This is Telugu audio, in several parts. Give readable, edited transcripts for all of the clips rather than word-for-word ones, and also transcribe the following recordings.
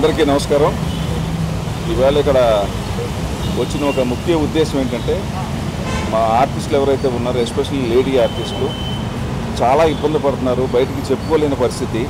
అందరికీ నమస్కారం. ఇవాళ ఇక్కడ వచ్చిన ఒక ముఖ్య ఉద్దేశం ఏంటంటే మా ఆర్టిస్టులు ఎవరైతే ఉన్నారో ఎస్పెషల్లీ లేడీ ఆర్టిస్టులు చాలా ఇబ్బంది పడుతున్నారు, బయటికి చెప్పుకోలేని పరిస్థితి.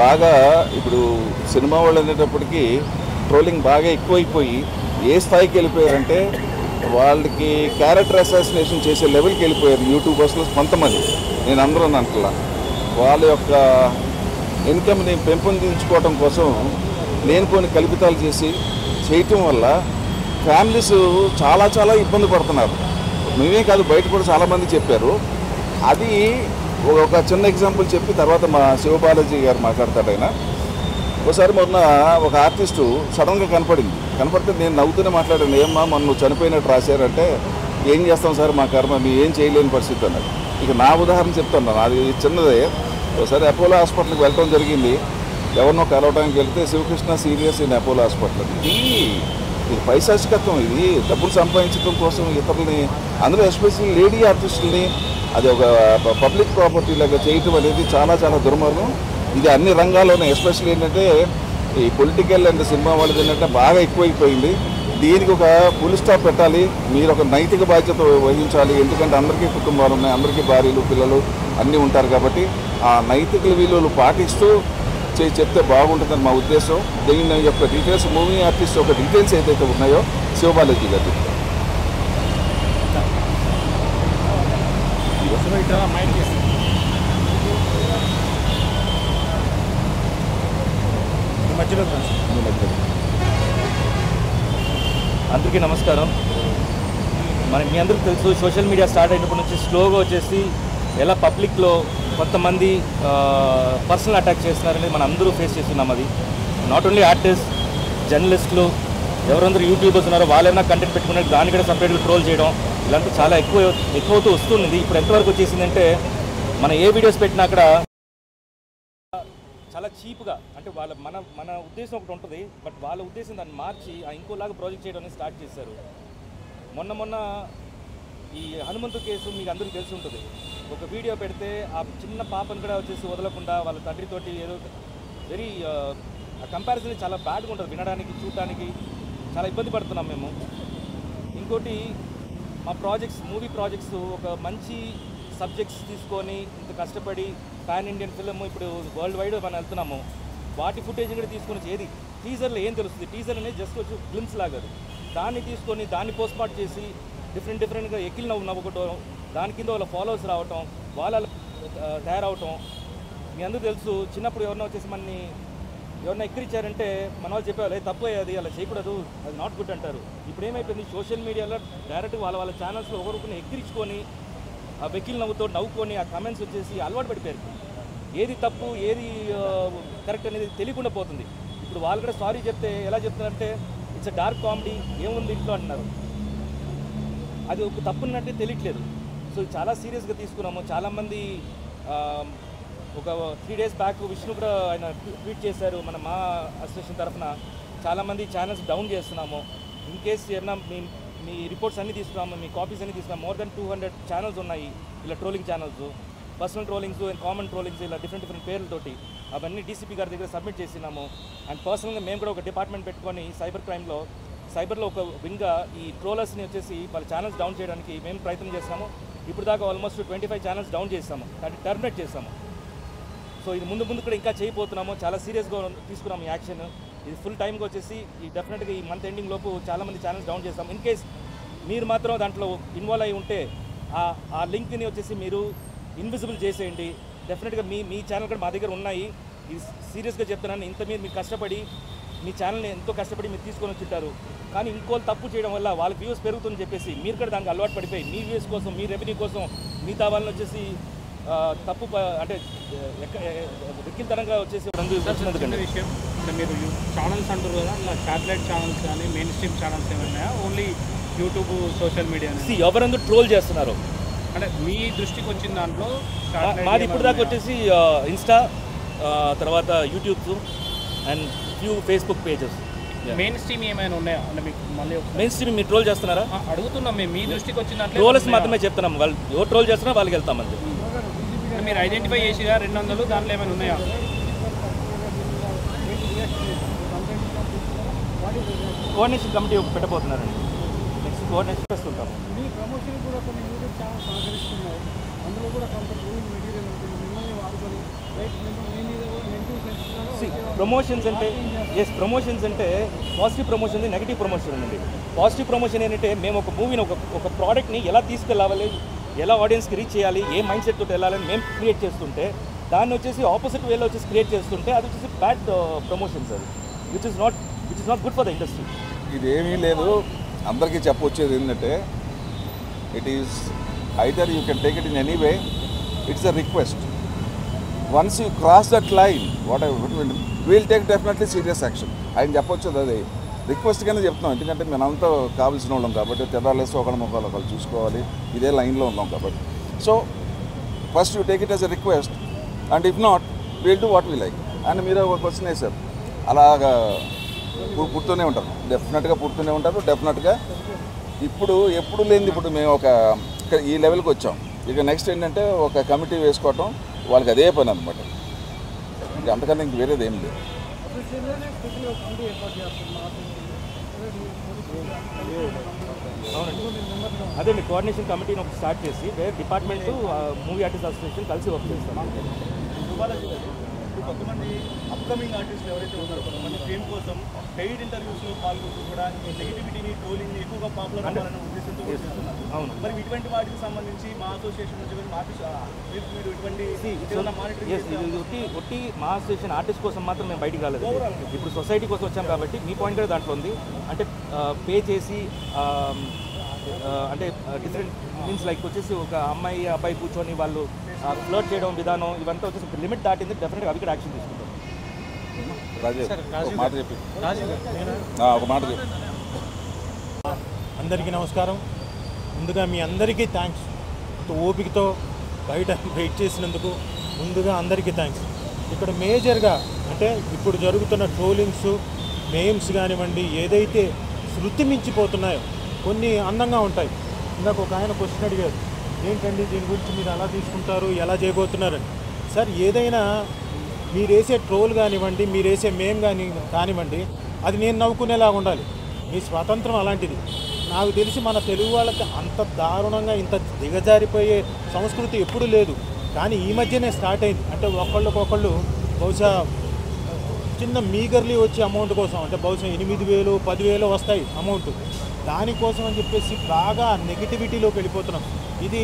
బాగా ఇప్పుడు సినిమా వాళ్ళు అనేటప్పటికీ ట్రోలింగ్ బాగా ఎక్కువైపోయి ఏ స్థాయికి వెళ్ళిపోయారంటే వాళ్ళకి క్యారెక్టర్ అసాసినేషన్ చేసే లెవెల్కి వెళ్ళిపోయారు యూట్యూబర్స్లో కొంతమంది. నేను అందరూ అంటలా వాళ్ళ యొక్క ఇన్కమ్ని పెంపొందించుకోవడం కోసం లేనిపోని కల్పితాలు చేయటం వల్ల ఫ్యామిలీస్ చాలా చాలా ఇబ్బంది పడుతున్నారు. మేమే కాదు, బయట కూడా చాలామంది చెప్పారు. అది ఒక చిన్న ఎగ్జాంపుల్ చెప్పి తర్వాత మా శివబాలాజీ గారు మాట్లాడతాడు. ఆయన ఒకసారి మొన్న ఒక ఆర్టిస్టు సడన్గా కనపడితే నేను నవ్వుతూనే మాట్లాడాను, ఏమ్మా మొన్న చనిపోయినట్టు రాశారంటే ఏం చేస్తాం సార్, మా కర్మ, మీ ఏం చేయలేని పరిస్థితి అన్నది. ఇక నా ఉదాహరణ చెప్తాను, అది చిన్నదే. ఒకసారి అపోలో హాస్పిటల్కి వెళ్ళడం జరిగింది. ఎవరినో కలవడానికి వెళ్తే Shivakrishna serious in Apollo hospital. ఇది పైశాచికత్వం, ఇది డబ్బులు సంపాదించడం కోసం ఇతరులని, అందులో ఎస్పెషల్లీ లేడీ ఆర్టిస్టులని అది ఒక పబ్లిక్ ప్రాపర్టీ లాగా చేయటం అనేది చాలా చాలా దుర్మార్గం. ఇది అన్ని రంగాల్లోనే, ఎస్పెషల్లీ ఏంటంటే ఈ పొలిటికల్ అండ్ సినిమా వాళ్ళది ఏంటంటే బాగా ఎక్కువైపోయింది. దీనికి ఒక ఫుల్ స్టాప్ పెట్టాలి. మీరు ఒక నైతిక బాధ్యత వహించాలి. ఎందుకంటే అందరికీ కుటుంబాలు ఉన్నాయి, అందరికీ భార్యలు పిల్లలు అన్నీ ఉంటారు. కాబట్టి ఆ నైతిక విలువలు పాటిస్తూ చెప్తే బాగుంటుందని మా ఉద్దేశం. దీని యొక్క డీటెయిల్స్, మూవీ ఆర్టిస్ట్ యొక్క డీటెయిల్స్ ఏదైతే ఉన్నాయో శివబాలాజీ గారు చెప్తారు. అందరికీ నమస్కారం. మీ అందరికీ తెలుసు, సోషల్ మీడియా స్టార్ట్ అయినప్పటి నుంచి స్లోగా వచ్చేసి ఎలా పబ్లిక్లో కొంతమంది పర్సనల్ అటాక్ చేస్తున్నారనేది మనం అందరూ ఫేస్ చేస్తున్నాం. అది నాట్ ఓన్లీ ఆర్టిస్ట్, జర్నలిస్టులు, ఎవరందరూ యూట్యూబర్స్ ఉన్నారో వాళ్ళైనా కంటెంట్ పెట్టుకునే దాన్ని కూడా సపరేట్గా ట్రోల్ చేయడం ఇలాంటివి చాలా ఎక్కువవుతూ వస్తుంది. ఇప్పుడు ఎంతవరకు వచ్చేసిందంటే మనం ఏ వీడియోస్ పెట్టినా అక్కడ చాలా చీప్గా, అంటే మన ఉద్దేశం ఒకటి ఉంటుంది, బట్ వాళ్ళ ఉద్దేశం దాన్ని మార్చి ఇంకోలాగా ప్రాజెక్ట్ చేయడం అనేది స్టార్ట్ చేశారు. మొన్న ఈ హనుమంతు కేసు మీకు అందరికీ తెలిసి ఉంటుంది. ఒక వీడియో పెడితే ఆ చిన్న పాపను కూడా వచ్చేసి వదలకుండా వాళ్ళ తండ్రితోటి ఏదో వెరీ కంపారిజన్ చాలా బ్యాడ్గా ఉంటుంది, వినడానికి చూడడానికి చాలా ఇబ్బంది పడుతున్నాం మేము. ఇంకోటి మా మూవీ ప్రాజెక్ట్స్ ఒక మంచి సబ్జెక్ట్స్ తీసుకొని ఇంత కష్టపడి పాన్ ఇండియన్ ఫిల్మ్ ఇప్పుడు వరల్డ్ వైడ్ మనం వెళ్తున్నాము. వాటి ఫుటేజ్ కూడా తీసుకొని ఏది టీజర్లో ఏం తెలుస్తుంది, టీజర్ అనేది జస్ట్ వచ్చి గ్లిమ్స్ లాగదు. దాన్ని తీసుకొని దాన్ని పోస్ట్మార్ట్ చేసి డిఫరెంట్గా ఎక్కిల్ నవ్వుకోవటం, దాని కింద వాళ్ళ ఫాలోవర్స్ రావటం, వాళ్ళ తయారవటం. మీ అందరూ తెలుసు, చిన్నప్పుడు ఎవరన్నా వచ్చేసి మనని ఎవరన్నా ఎక్కిరిచ్చారంటే మన వాళ్ళు చెప్పేవాళ్ళు తప్పు అది అలా చేయకూడదు, అది నాట్ గుడ్ అంటారు. ఇప్పుడు ఏమైపోయింది, సోషల్ మీడియాలో డైరెక్ట్గా వాళ్ళ ఛానల్స్లో ఒకరికొకరిని ఎక్కిరించుకొని ఆ వెకిల్ నవ్వుకొని ఆ కమెంట్స్ వచ్చేసి అలవాటు పడిపోయారు. ఏది తప్పు ఏది కరెక్ట్ అనేది తెలియకుండా పోతుంది. ఇప్పుడు వాళ్ళు కూడా సారీ చెప్తే ఎలా చెప్తున్నారంటే ఇట్స్ డార్క్ కామెడీ, ఏముంది ఇంట్లో అంటున్నారు. అది ఒక తప్పున్నట్టే తెలియట్లేదు. సో చాలా సీరియస్గా తీసుకున్నాము. చాలామంది ఒక 3 days బ్యాక్ విష్ణు కూడా ఆయన ట్వీట్ చేశారు, మా అసోసియేషన్ తరఫున చాలామంది ఛానల్స్ డౌన్ చేస్తున్నాము. ఇన్ కేస్ ఏమన్నా మీ రిపోర్ట్స్ అన్నీ తీసుకున్నాము, మీ కాపీస్ అన్నీ తీసుకున్నాము. మోర్ దెన్ 200 ఛానల్స్ ఉన్నాయి ఇలా trolling channels, personal trollings and common trollings, ఇలా డిఫరెంట్ పేర్లతోటి అవన్నీ డీసీపీ గారి దగ్గర సబ్మిట్ చేసినాము. అండ్ పర్సనల్గా మేము కూడా ఒక డిపార్ట్మెంట్ పెట్టుకొని సైబర్లో ఒక వింగ్గా ఈ ట్రోలర్స్ని వచ్చేసి వాళ్ళ ఛానల్స్ డౌన్ చేయడానికి మేము ప్రయత్నం చేస్తాము. ఇప్పుడు దాకా ఆల్మోస్ట్ 25 ఛానల్స్ డౌన్ చేస్తాము, దాన్ని టర్మినేట్ చేస్తాము. సో ఇది ముందు కూడా ఇంకా చేయబోతున్నాము. చాలా సీరియస్గా తీసుకున్నాము ఈ యాక్షన్. ఇది ఫుల్ టైంకి వచ్చేసి డెఫినెట్గా ఈ మంత్ ఎండింగ్ లోపు చాలామంది ఛానల్స్ డౌన్ చేస్తాం. ఇన్ కేస్ మీరు మాత్రం దాంట్లో ఇన్వాల్వ్ అయి ఉంటే ఆ లింక్ని వచ్చేసి మీరు ఇన్విజిబుల్ చేసేయండి. డెఫినెట్గా మీ ఛానల్ కూడా మా దగ్గర ఉన్నాయి. ఇది సీరియస్గా చెప్తున్నాను. ఇంత మీరు కష్టపడి మీ ఛానల్ని ఎంతో కష్టపడి మీరు తీసుకొని వచ్చింటారు, కానీ ఇంకోళ్ళు తప్పు చేయడం వల్ల వాళ్ళకి వ్యూస్ పెరుగుతుందని చెప్పేసి మీరు కూడా దానికి అలవాటు పడిపోయి మీ వ్యూస్ కోసం, మీ రెవెన్యూ కోసం మిగతా వాళ్ళని వచ్చేసి తప్పు అంటే వికిల్తరంగా వచ్చేసి విషయం. అంటే మీరు ఛానల్స్ అంటారు కదా, ఇలా శాటిలైట్ ఛానల్స్ కానీ మెయిన్ స్ట్రీమ్ ఛానల్స్ ఏమన్నాయా, ఓన్లీ యూట్యూబ్ సోషల్ మీడియా ఎవరందరూ ట్రోల్ చేస్తున్నారు అంటే మీ దృష్టికి వచ్చిన దాంట్లో మాది ఇప్పుడు దాకా వచ్చేసి ఇన్స్టా, తర్వాత YouTube and few Facebook pages. Main stream ఏమైనా ఉన్నాయా అంటే మీకు మళ్ళీ మెయిన్ స్ట్రీమ్ మీరు ట్రోల్ చేస్తున్నారా అడుగుతున్నాం. మేము మీ దృష్టికి వచ్చిన దాంట్లో ట్రోలర్స్ మాత్రమే చెప్తున్నాం. వాళ్ళు ఎవరు ట్రోల్ చేస్తున్నారో వాళ్ళకి వెళ్తామండి. మీరు ఐడెంటిఫై చేసిగా 200 దాంట్లో ఏమైనా ఉన్నాయా? కోఆర్డినేషన్ కమిటీ పెట్టబోతున్నారండి. నెక్స్ట్ కోఆర్డినేషన్ చేస్తుంటాము. మీ ప్రమోషన్ కూడా కొన్ని యూట్యూబ్ ఛానల్ సహకరిస్తున్నాయి. అందులో కూడా కొంత మెటీరియల్ ఉంటుంది. మిమ్మల్ని వాడుకొని రైట్ ప్రమోషన్స్ అంటే ప్రమోషన్స్ అంటే పాజిటివ్ ప్రమోషన్, నెగిటివ్ ప్రమోషన్ ఉందండి. పాజిటివ్ ప్రమోషన్ ఏంటంటే మేము ఒక మూవీని ఒక ప్రోడక్ట్ని ఎలా తీసుకెళ్ళాలి, ఎలా ఆడియన్స్కి రీచ్ చేయాలి, ఏ మైండ్ సెట్ తోటి వెళ్ళాలని మేము క్రియేట్ చేస్తుంటే దాన్ని వచ్చేసి ఆపోజిట్ వేలో వచ్చేసి క్రియేట్ చేస్తుంటే అది వచ్చేసి బ్యాడ్ ప్రమోషన్స్. అది which is not good for the industry. ఇదేమీ లేదు, అందరికీ చెప్పొచ్చేది ఏంటంటే it is either you can take it in any way, it's a request. Once you cross that line what we'll take definitely serious action. ఆయన చెప్పొచ్చు అది రిక్వెస్ట్గానే చెప్తున్నాం, ఎందుకంటే మనంతా కావాల్సిన వాళ్ళం కాబట్టి తెల్లాలేసి ఒకళ్ళ ముఖాలు ఒకళ్ళు చూసుకోవాలి, ఇదే లైన్లో ఉన్నాం కాబట్టి. So first you take it as a request and if not we'll do what we like. And మీరు ఒక క్వశ్చన్ వేశారు, అలాగా పుడుతూనే ఉంటారు, డెఫినెట్గా పుడుతూనే ఉంటారు. డెఫినెట్గా ఇప్పుడు ఎప్పుడు లేనిది ఇప్పుడు మేము ఈ లెవెల్కి వచ్చాం. ఇక నెక్స్ట్ ఏంటంటే ఒక కమిటీ వేసుకోవటం, వాళ్ళకి అదే పని అనమాట. ఇంకా అంతకన్నా ఇంక వేరేది ఏం లేదు. అవునండి, అదే మీ కోఆర్డినేషన్ కమిటీని ఒకటి స్టార్ట్ చేసి వేరే డిపార్ట్మెంట్ మూవీ ఆర్టిస్ట్ అసోసియేషన్ కలిసి వర్క్ చేస్తాం. కొంతమంది అప్కమింగ్ ఆర్టిస్టులు ఎవరైతే ఉన్నారో కొంతమంది ఫేమ్ కోసం పెయిడ్ ఇంటర్వ్యూస్లో పాల్గొంటూ కూడా నెగిటివిటీని ట్రోలింగ్ని ఎక్కువగా పాపులర్ అవ్వాలనే ఉద్దేశంతో చేస్తున్నారు. అవును, మరి ఇటువంటి వాటికి సంబంధించి మా అసోసియేషన్ నుంచి మీరు ఇటువంటి ఒట్టి మా అసోసియేషన్ ఆర్టిస్ట్ కోసం మాత్రం మేము బయటికి రాలేదు. ఇప్పుడు సొసైటీ కోసం వచ్చాం కాబట్టి మీ పాయింట్ కూడా దాంట్లో ఉంది. అంటే పే చేసి అంటే డిఫరెంట్ మీన్స్ లైక్ వచ్చేసి ఒక అమ్మాయి అబ్బాయి కూర్చొని వాళ్ళు ఫ్లర్ట్ చేయడం విధానం ఇవంతా వచ్చేసి లిమిట్ దాటింది. డెఫినెట్గా అవి కూడా యాక్షన్ తీసుకుంటాం. ఒక మాట చెప్పి అందరికీ నమస్కారం. ముందుగా మీ అందరికీ థ్యాంక్స్. ఓపికతో బయట వెయిట్ చేసినందుకు ముందుగా అందరికీ థ్యాంక్స్. ఇక్కడ మేజర్గా అంటే ఇప్పుడు జరుగుతున్న ట్రోలింగ్స్, మేమ్స్ కానివ్వండి, ఏదైతే శృతి మించిపోతున్నాయో కొన్ని అందంగా ఉంటాయి. ఇందాక ఒక ఆయన క్వశ్చన్ అడిగారు, ఏంటండి దీని గురించి మీరు అలా తీసుకుంటారు, ఎలా చేయబోతున్నారని. సార్, ఏదైనా మీరు వేసే ట్రోల్ కానివ్వండి, మీరు వేసే మేమ్ కానివ్వండి, అది నేను నవ్వుకునేలాగా ఉండాలి. మీ స్వాతంత్రం అలాంటిది. నాకు తెలిసి మన తెలుగు వాళ్ళకి అంత దారుణంగా ఇంత దిగజారిపోయే సంస్కృతి ఎప్పుడూ లేదు. కానీ ఈ మధ్యనే స్టార్ట్ అయింది. అంటే ఒకళ్ళకొకళ్ళు బహుశా చిన్న మీగర్లీ వచ్చే అమౌంట్ కోసం, అంటే బహుశా 8,000 10,000 వస్తాయి అమౌంట్, దానికోసం అని చెప్పేసి బాగా నెగిటివిటీలోకి వెళ్ళిపోతున్నాం. ఇది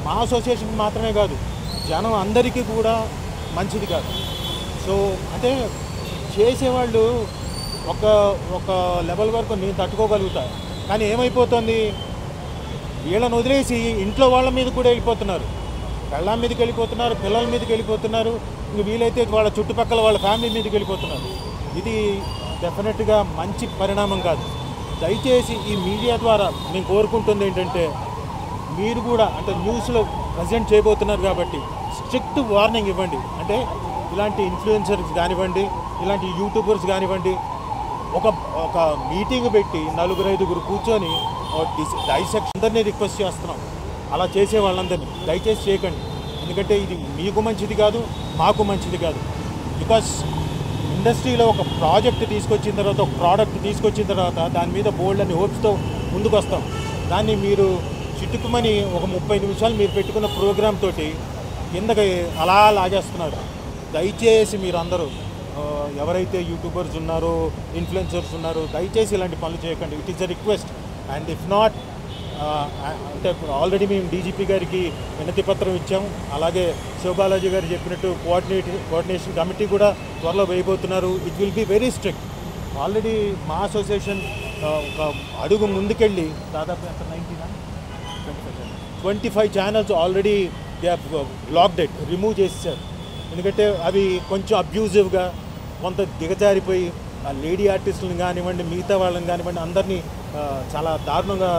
మా అసోసియేషన్కి మాత్రమే కాదు, జనం అందరికీ కూడా మంచిది కాదు. సో అంటే చేసేవాళ్ళు ఒక లెవెల్ వరకు నేను తట్టుకోగలుగుతా. కానీ ఏమైపోతుంది, వీళ్ళని వదిలేసి ఇంట్లో వాళ్ళ మీద కూడా వెళ్ళిపోతున్నారు, పెళ్ళాం మీదకి వెళ్ళిపోతున్నారు, పిల్లల మీదకి వెళ్ళిపోతున్నారు, ఇంక వీలైతే వాళ్ళ చుట్టుపక్కల వాళ్ళ ఫ్యామిలీ మీదకి వెళ్ళిపోతున్నారు. ఇది డెఫినెట్గా మంచి పరిణామం కాదు. దయచేసి ఈ మీడియా ద్వారా నేను కోరుకుంటుంది ఏంటంటే, మీరు కూడా అంటే న్యూస్లో ప్రజెంట్ చేయబోతున్నారు కాబట్టి స్ట్రిక్ట్ వార్నింగ్ ఇవ్వండి. అంటే ఇలాంటి ఇన్ఫ్లుయెన్సర్స్ కానివ్వండి, ఇలాంటి యూట్యూబర్స్ కానివ్వండి, ఒక మీటింగ్ పెట్టి 4-5 కూర్చొని డైసెక్షన్ అందరినీ రిక్వెస్ట్ చేస్తున్నాం. అలా చేసే వాళ్ళందరినీ దయచేసి చేయకండి. ఎందుకంటే ఇది మీకు మంచిది కాదు, మాకు మంచిది కాదు. బికాస్ ఇండస్ట్రీలో ఒక ప్రాజెక్ట్ తీసుకొచ్చిన తర్వాత, ఒక ప్రోడక్ట్ తీసుకొచ్చిన తర్వాత దాని మీద బోల్డ్ అని హోప్స్తో ముందుకు వస్తాం. దాన్ని మీరు చిట్టుకుమని ఒక 30 నిమిషాలు మీరు పెట్టుకున్న ప్రోగ్రామ్ తోటి కిందకి అలా లాగేస్తున్నారు. దయచేసి మీరు అందరూ ఎవరైతే యూట్యూబర్స్ ఉన్నారో, ఇన్ఫ్లుయెన్సర్స్ ఉన్నారో, దయచేసి ఇలాంటి పనులు చేయకండి. It is a request. And if not అంటే ఆల్రెడీ మేము డీజీపీ గారికి వినతి పత్రం ఇచ్చాము. అలాగే శివబాలాజీ గారు చెప్పినట్టు కోఆర్డినేషన్ కమిటీ కూడా త్వరలో వేయబోతున్నారు. It will be very strict. Already మా అసోసియేషన్ ఒక అడుగు ముందుకెళ్ళి దాదాపు 25 channels already they have blocked it, remove చేసేసారు. ఎందుకంటే అవి కొంచెం అబ్యూజివ్గా, కొంత దిగజారిపోయి ఆ లేడీ ఆర్టిస్టులను కానివ్వండి, మిగతా వాళ్ళని కానివ్వండి, అందరినీ చాలా దారుణంగా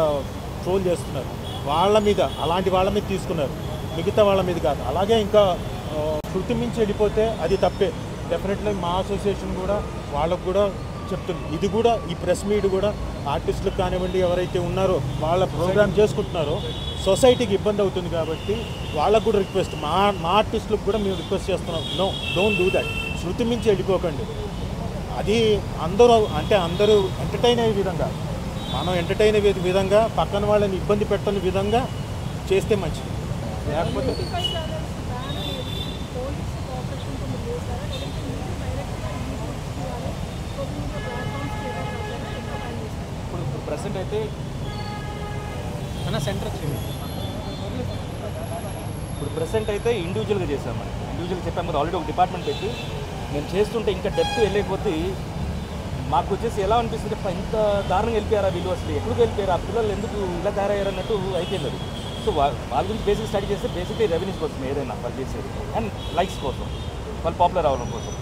ట్రోల్ చేస్తున్నారు. వాళ్ళ మీద, అలాంటి వాళ్ళ మీద తీసుకున్నారు, మిగతా వాళ్ళ మీద కాదు. అలాగే ఇంకా శృతి మించి వెళ్ళిపోతే అది తప్పే. డెఫినెట్లీ మా అసోసియేషన్ కూడా వాళ్ళకు కూడా చెప్తుంది. ఇది కూడా ఈ ప్రెస్ మీట్ కూడా ఆర్టిస్టులకు కానివ్వండి, ఎవరైతే ఉన్నారో వాళ్ళ ప్రోగ్రామ్ చేసుకుంటున్నారో సొసైటీకి ఇబ్బంది అవుతుంది కాబట్టి వాళ్ళకు కూడా రిక్వెస్ట్, మా ఆర్టిస్టులకు కూడా మేము రిక్వెస్ట్ చేస్తున్నాం, నో, డోంట్ డూ దట్. శృతి మించి వెళ్ళిపోకండి. అది అందరూ ఎంటర్టైన్ అయ్యే విధంగా, మనం ఎంటర్టైన్ అయ్యే విధంగా, పక్కన వాళ్ళని ఇబ్బంది పెట్టని విధంగా చేస్తే మంచిది. లేకపోతే ఇప్పుడు ప్రెసెంట్ అయితే సెంటర్ ఇప్పుడు ప్రెసెంట్ అయితే ఇండివిజువల్గా చేశాం మనం. ఇండివిజువల్గా చెప్పాము కదా, ఆల్రెడీ ఒక డిపార్ట్మెంట్ పెట్టి మేము చేస్తుంటే ఇంకా డెప్త్ వెళ్ళకపోతే మాకు వచ్చేసి ఎలా అనిపిస్తుంది, ఇంత దారుణంగా వెళ్ళిపోయారా వీళ్ళు, అసలు ఎక్కడికి వెళ్ళిపోయారు, ఆ పిల్లలు ఎందుకు ఇలా తయారయ్యారు అన్నట్టు అయిపోయింది అది. సో వాళ్ళ గురించి బేసిక్ స్టడీ చేస్తే బేసిక్లీ రెవెన్యూస్ కోసం ఏదైనా వాళ్ళు చేసేది, అండ్ లైక్స్ కోసం, వాళ్ళు పాపులర్ అవ్వడం కోసం.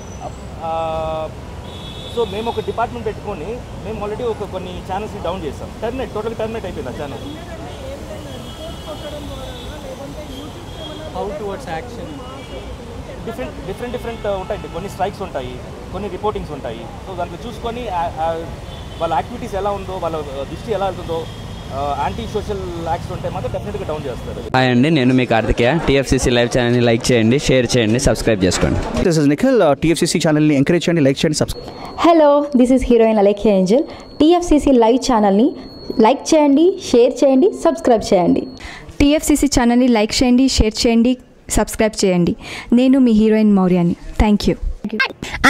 సో మేము ఒక డిపార్ట్మెంట్ పెట్టుకొని మేము ఆల్రెడీ కొన్ని ఛానల్స్ని డౌన్ చేస్తాం. టోటల్గా టర్మినేట్ అయిపోయింది ఆ channel. How towards action different ఉంటాయి. కొన్ని స్ట్రైక్స్ ఉంటాయి, కొన్ని రిపోర్టింగ్స్ ఉంటాయి. సో దాంట్లో చూసుకొని వాళ్ళ యాక్టివిటీస్ ఎలా ఉందో, వాళ్ళ దృష్టి ఎలా వెళ్తుందో, యాంటీ సోషల్ యాక్ట్స్ ఉంటే మాత్రం డెఫినెట్గా డౌన్ చేస్తారు. హాయ్ అండి, నేను మీ కార్తికేయ. టీఎఫ్సీసీ లైవ్ ఛానల్ని లైక్ చేయండి, షేర్ చేయండి, సబ్స్క్రైబ్ చేసుకోండి. This is Nikhil. టీఎఫ్సీసీ ఛానల్ని ఎంకరేజ్ చేయండి, లైక్ చేయండి, subscribe. Hello, this is heroine Alekhya angel. T F C C live ఛానల్ని లైక్ చేయండి, షేర్ చేయండి, సబ్స్క్రైబ్ చేయండి. టీఎఫ్సీసీ ఛానల్ని లైక్ చేయండి, షేర్ చేయండి, సబ్స్క్రైబ్ చేయండి. నేను మీ హీరోయిన్ మౌర్యాని. Thank you.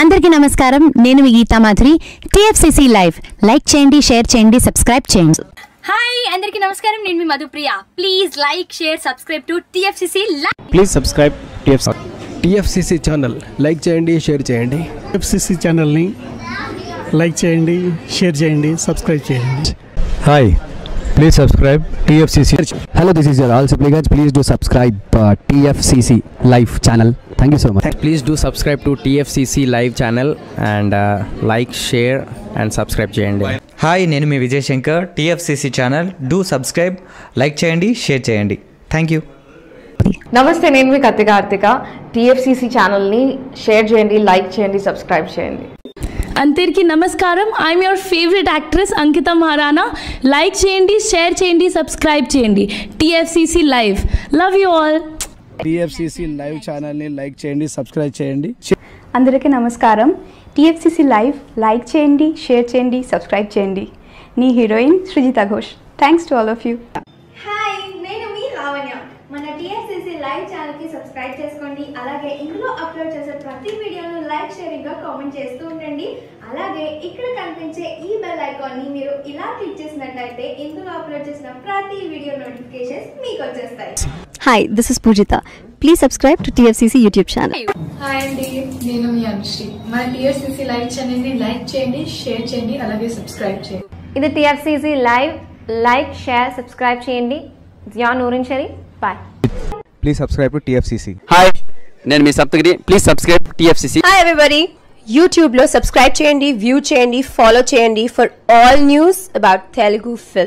అందరికీ నమస్కారం, నేను మీ Geetha Madhuri. T F C C live like చేయండి, షేర్ చేయండి, సబ్స్క్రైబ్ చేయండి. హాయ్, అందరికీ నమస్కారం, నేను మీ Madhupriya. Please like, share, subscribe to T F C C live. Please subscribe T F C C channel. Like చేయండి, షేర్ చేయండి. టీఎఫ్సీసీ ఛానల్ని లైక్ చేయండి, షేర్ చేయండి, సబ్స్క్రైబ్ చేయండి. Hi, please subscribe TFCC. Hello, this is your all supplicants. Please do subscribe TFCC live channel. Thank you so much. Please do subscribe to TFCC live channel and like, share and subscribe చేయండి. హాయ్, నేను మీ Vijay Shankar. T F C C channel do subscribe, like చేయండి, షేర్ చేయండి. Thank you. నమస్తే, నేను మీ కార్తిక. టీఎఫ్సీసీ ఛానల్ని షేర్ చేయండి, లైక్ చేయండి, సబ్స్క్రైబ్ చేయండి. అందరికీ నమస్కారం, I'm your favourite actress Ankita Maharana. Like చేయండి, షేర్ చేయండి, సబ్స్క్రైబ్ చేయండి. T F C C live. Love you all. TFCC live ఛానల్ని లైక్ చేయండి, సబ్స్క్రైబ్ చేయండి. అందరికీ నమస్కారం, టీఎఫ్సీసీ లైవ్ లైక్ చేయండి, షేర్ చేయండి, సబ్స్క్రైబ్ చేయండి. నీ heroine Srujitha Ghosh. Thanks to all of you. Hi, నేను మీ లావణ్య. మన టీఎఫ్సీసీ లైవ్ ఛానల్కి సబ్స్క్రైబ్ చేసుకోండి. అలాగే ఇందులో అప్లోడ్ చేసే ప్రతి వీడియోను లైక్, షేరింగ్గా కామెంట్ చేస్తూ ఉండండి. అలాగే ఇక్కడ కనిపించే ఈ బెల్ ఐకాన్ని మీరు ఇలా క్లిక్ చేసినట్లయితే ఇందులో అప్లోడ్ చేసిన ప్రతి వీడియో నోటిఫికేషన్స్ మీకు వచ్చేస్తాయి. Hi, this is Poojitha. Please subscribe to TFCC YouTube channel. Hi అండి, నేను మీ అనుశ్రీ. మన టీఎఫ్సీసీ లైవ్ ఛానల్ని లైక్ చేయండి, షేర్ చేయండి, అలాగే సబ్స్క్రైబ్ చేయండి. ఇది TFCC live. Like, share, subscribe చేయండి. Zia Noorin Shari. Bye. Please subscribe to TFCC. Hi, నేను మీ Saptagiri. Please subscribe TFCC. Hi everybody, యూట్యూబ్లో సబ్స్క్రైబ్ చేయండి, వ్యూ చేయండి, ఫాలో చేయండి for all news about Telugu film.